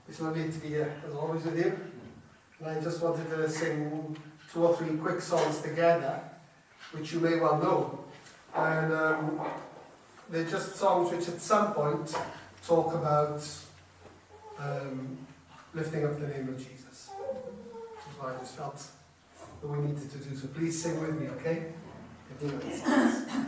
It's lovely to be here, as always, with you. And I just wanted to sing 2 or 3 quick songs together, which you may well know. And they're just songs which at some point talk about lifting up the name of Jesus. Which is why I just felt that we needed to do. So please sing with me, okay? Let the fire fall.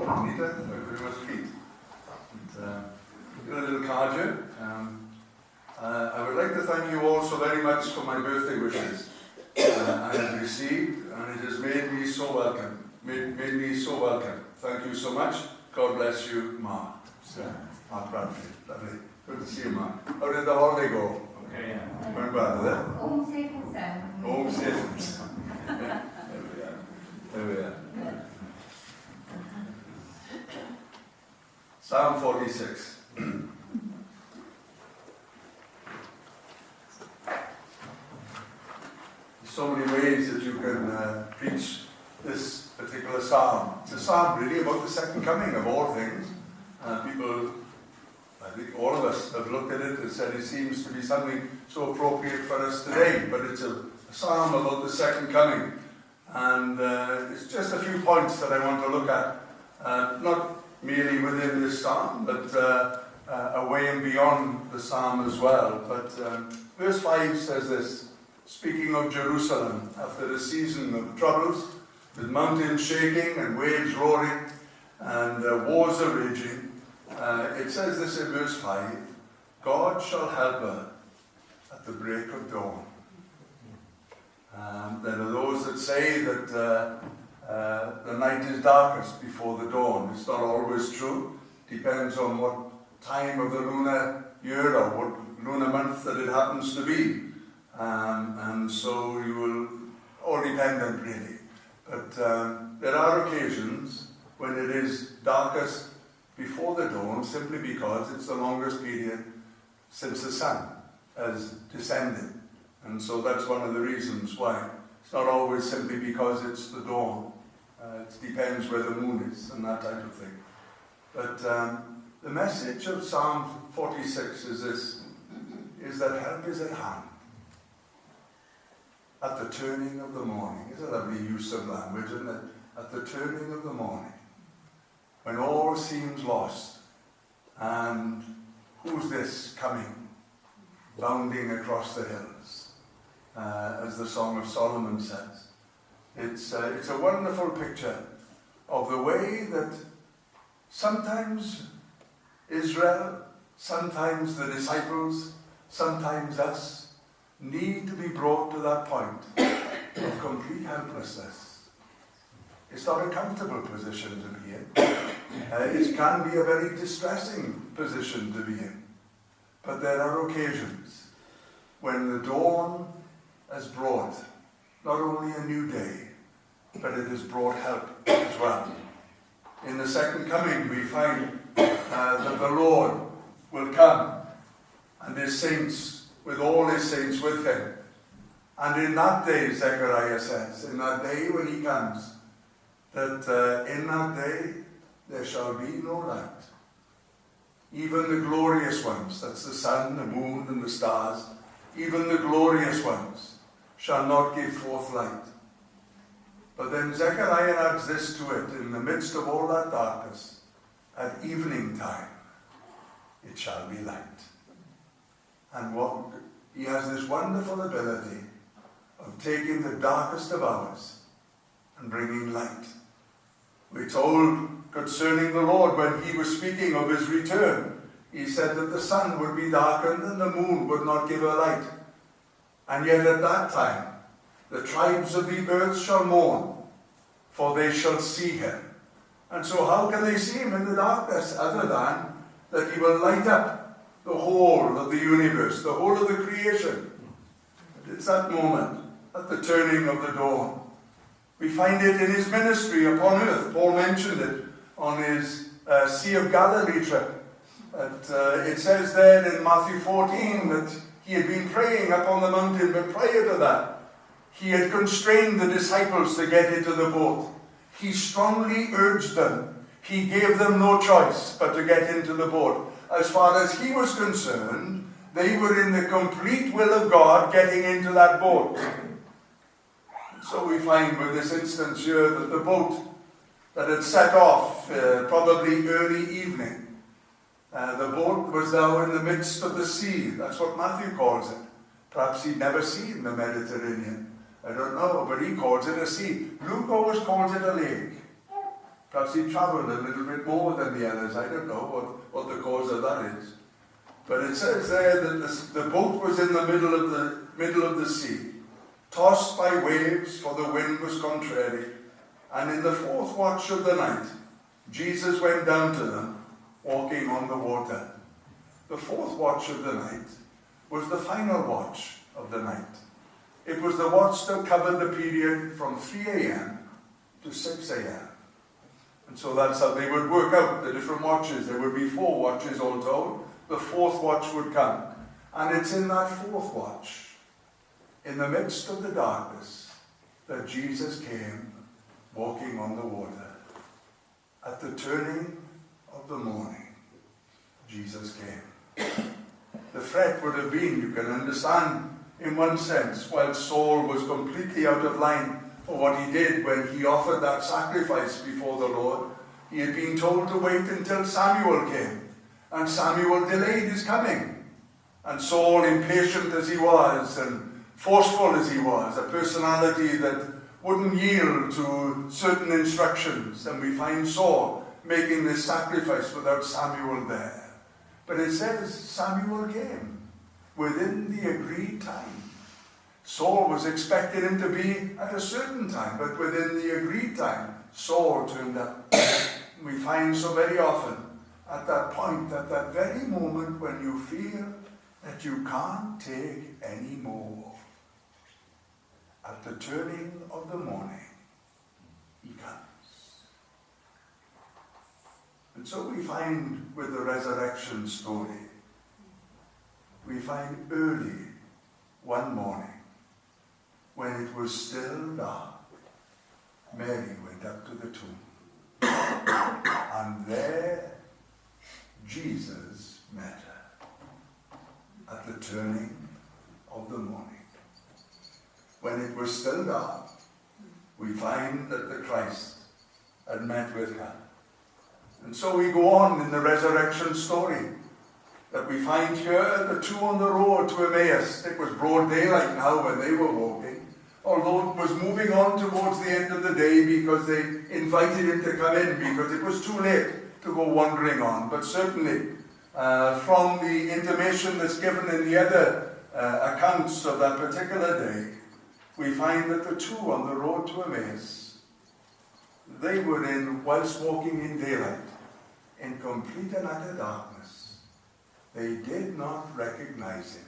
Anita, very much Pete. Got a little card here. I would like to thank you all so very much for my birthday wishes I have received, and it has made me so welcome. Made me so welcome. Thank you so much. God bless you, Mark. Mark Bradford. Lovely. Good to see you, Mark. How did the holiday go? Okay, yeah. Went well, is it? Home safe and sound. Home safe and sound. There we are. Psalm 46. There's so many ways that you can preach this particular psalm. It's a psalm really about the second coming of all things. People, I think all of us have looked at it and said it seems to be something so appropriate for us today, but it's a psalm about the second coming. And it's just a few points that I want to look at, not merely within this psalm, but away and beyond the psalm as well. But verse 5 says this, speaking of Jerusalem, after a season of troubles, with mountains shaking and waves roaring, and wars are raging, it says this in verse 5, God shall help her at the break of dawn. There are those that say that the night is darkest before the dawn. It's not always true. Depends on what time of the lunar year or what lunar month that it happens to be. And so you will, all dependent really. But there are occasions when it is darkest before the dawn simply because it's the longest period since the sun has descended. And so that's one of the reasons why. It's not always simply because it's the dawn. It depends where the moon is and that type of thing. But the message of Psalm 46 is this, is that help is at hand. At the turning of the morning. It's a lovely use of language, isn't it? At the turning of the morning. When all seems lost. And who's this coming? Bounding across the hills. As the Song of Solomon says. It's a wonderful picture of the way that sometimes Israel, sometimes the disciples, sometimes us, need to be brought to that point of complete helplessness. It's not a comfortable position to be in. It can be a very distressing position to be in. But there are occasions when the dawn has brought not only a new day, but it has brought help as well. In the second coming, we find that the Lord will come, and his saints, with all his saints with him. And in that day, Zechariah says, in that day when he comes, that in that day there shall be no light. Even the glorious ones, that's the sun, the moon, and the stars, even the glorious ones shall not give forth light. But then Zechariah adds this to it, in the midst of all that darkness, at evening time, it shall be light. And he has this wonderful ability of taking the darkest of hours and bringing light. We're told concerning the Lord when he was speaking of his return, he said that the sun would be darkened and the moon would not give her light. And yet at that time, the tribes of the earth shall mourn, for they shall see him. And so how can they see him in the darkness other than that he will light up the whole of the universe, the whole of the creation? It's that moment, at the turning of the dawn. We find it in his ministry upon earth. Paul mentioned it on his Sea of Galilee trip. It says there in Matthew 14 that he had been praying up on the mountain, but prior to that, he had constrained the disciples to get into the boat. He strongly urged them. He gave them no choice but to get into the boat. As far as he was concerned, they were in the complete will of God getting into that boat. So we find with this instance here that the boat that had set off probably early evening, the boat was now in the midst of the sea. That's what Matthew calls it. Perhaps he'd never seen the Mediterranean. I don't know, but he calls it a sea. Luke always calls it a lake. Perhaps he travelled a little bit more than the others. I don't know what the cause of that is. But it says there that the boat was in the middle of the sea, tossed by waves, for the wind was contrary. And in the fourth watch of the night, Jesus went down to them, walking on the water. The fourth watch of the night was the final watch of the night. It was the watch that covered the period from 3 a.m. to 6 a.m. And so that's how they would work out the different watches. There would be 4 watches all told. The fourth watch would come. And it's in that fourth watch, in the midst of the darkness, that Jesus came walking on the water. At the turning of the morning, Jesus came. The threat would have been, you can understand, in one sense, while Saul was completely out of line for what he did when he offered that sacrifice before the Lord. He had been told to wait until Samuel came, and Samuel delayed his coming. And Saul, impatient as he was and forceful as he was, a personality that wouldn't yield to certain instructions, and we find Saul making this sacrifice without Samuel there. But it says Samuel came within the agreed time. Saul was expecting him to be at a certain time, but within the agreed time, Saul turned up. We find so very often at that point, at that very moment when you feel that you can't take any more, at the turning of the morning, he comes. And so we find with the resurrection story, we find early one morning, when it was still dark, Mary went up to the tomb. And there Jesus met her at the turning of the morning. When it was still dark, we find that the Christ had met with her. And so we go on in the resurrection story that we find here the two on the road to Emmaus. It was broad daylight now when they were walking, although it was moving on towards the end of the day because they invited him to come in because it was too late to go wandering on. But certainly from the intimation that's given in the other accounts of that particular day, we find that the two on the road to Emmaus, they were whilst walking in daylight, in complete and utter darkness. They did not recognize him.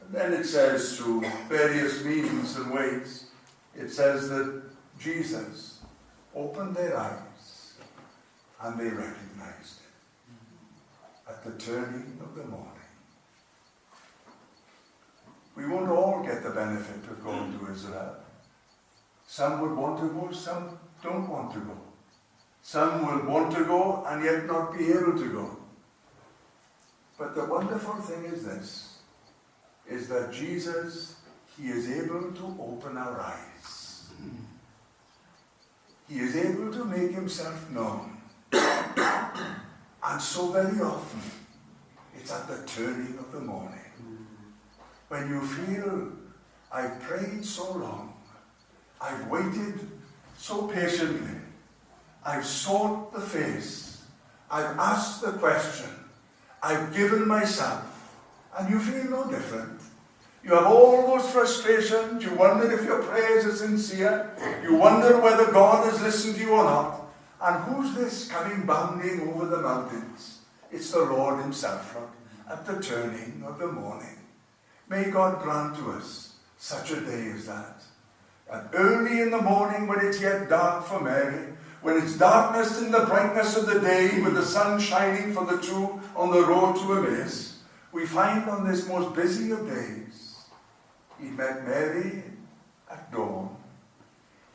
And then it says, through various means and ways, it says that Jesus opened their eyes and they recognized him at the turning of the morning. We won't all get the benefit of going to Israel. Some would want to go, some don't want to go. Some will want to go and yet not be able to go. But the wonderful thing is this, is that Jesus, he is able to open our eyes. He is able to make himself known. And so very often, it's at the turning of the morning. When you feel, I've prayed so long, I've waited so patiently, I've sought the face, I've asked the question, I've given myself, and you feel no different. You have all those frustrations, you wonder if your prayers are sincere, you wonder whether God has listened to you or not, and who's this coming bounding over the mountains? It's the Lord himself, at the turning of the morning. May God grant to us such a day as that. And early in the morning, when it's yet dark for Mary, when it's darkness in the brightness of the day, with the sun shining for the two on the road to Emmaus, we find on this most busy of days, he met Mary at dawn.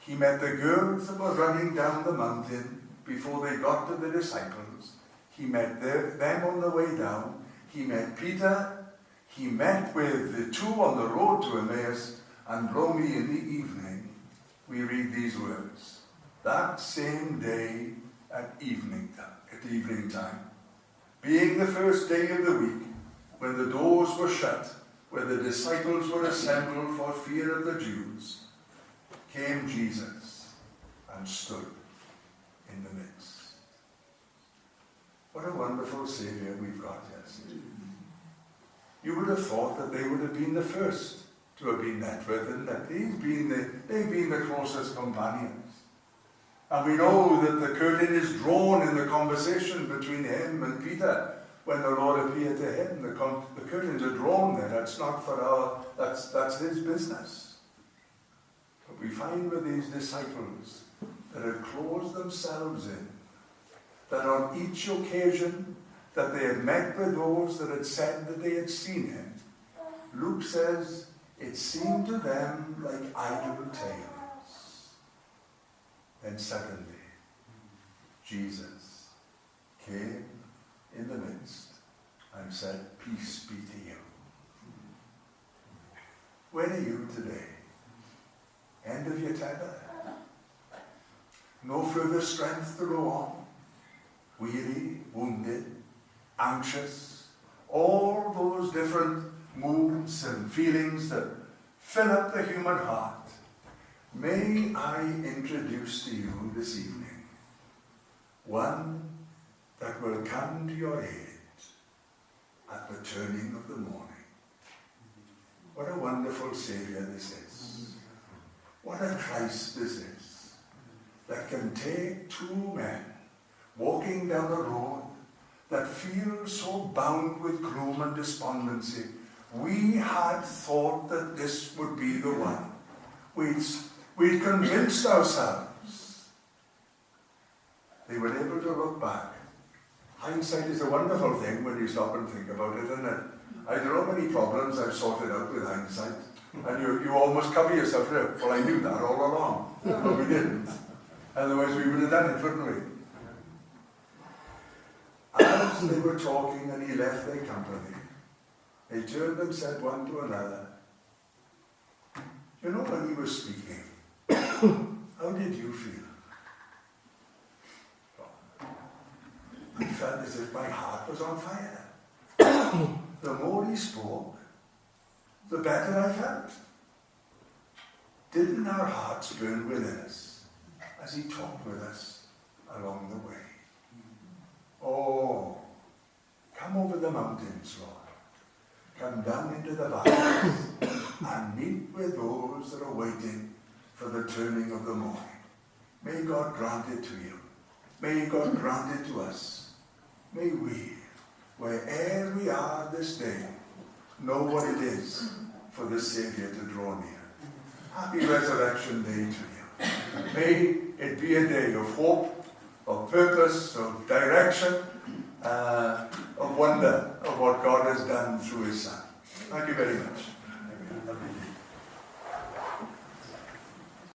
He met the girls that were running down the mountain before they got to the disciples. He met them on the way down. He met Peter. He met with the two on the road to Emmaus, and lo me, in the evening, we read these words. That same day at evening time, being the first day of the week, when the doors were shut, where the disciples were assembled for fear of the Jews, came Jesus and stood in the midst. What a wonderful Saviour we've got, yes. You would have thought that they would have been the first to have been met with, and that they've been the closest companions. And we know that the curtain is drawn in the conversation between him and Peter when the Lord appeared to him. The curtains are drawn there. That's not for that's his business. But we find with these disciples that had closed themselves in, that on each occasion that they had met with those that had said that they had seen him, Luke says, it seemed to them like idle tales. Then suddenly, Jesus came in the midst and said, peace be to you. Where are you today? End of your tether? No further strength to go on? Weary, wounded, anxious, all those different moods and feelings that fill up the human heart. May I introduce to you this evening one that will come to your aid at the turning of the morning. What a wonderful Saviour this is. What a Christ this is, that can take two men walking down a road that feels so bound with gloom and despondency. We had thought that this would be the one. We'd convinced ourselves. They were able to look back. Hindsight is a wonderful thing when you stop and think about it, isn't it? I don't know how many problems I've sorted out with hindsight. And you almost cover yourself there. Well, I knew that all along. But we didn't. Otherwise we would have done it, wouldn't we? As they were talking and he left their company, they turned and said one to another, you know, when he was speaking, how did you feel? I felt as if my heart was on fire. The more he spoke, the better I felt. Didn't our hearts burn within us as he talked with us along the way? Oh, come over the mountains, Lord. Come down into the valleys and meet with those that are waiting for the turning of the morning. May God grant it to you. May God grant it to us. May we, wherever we are this day, know what it is for the Saviour to draw near. Happy Resurrection Day to you. May it be a day of hope, of purpose, of direction, of wonder of what God has done through his Son. Thank you very much.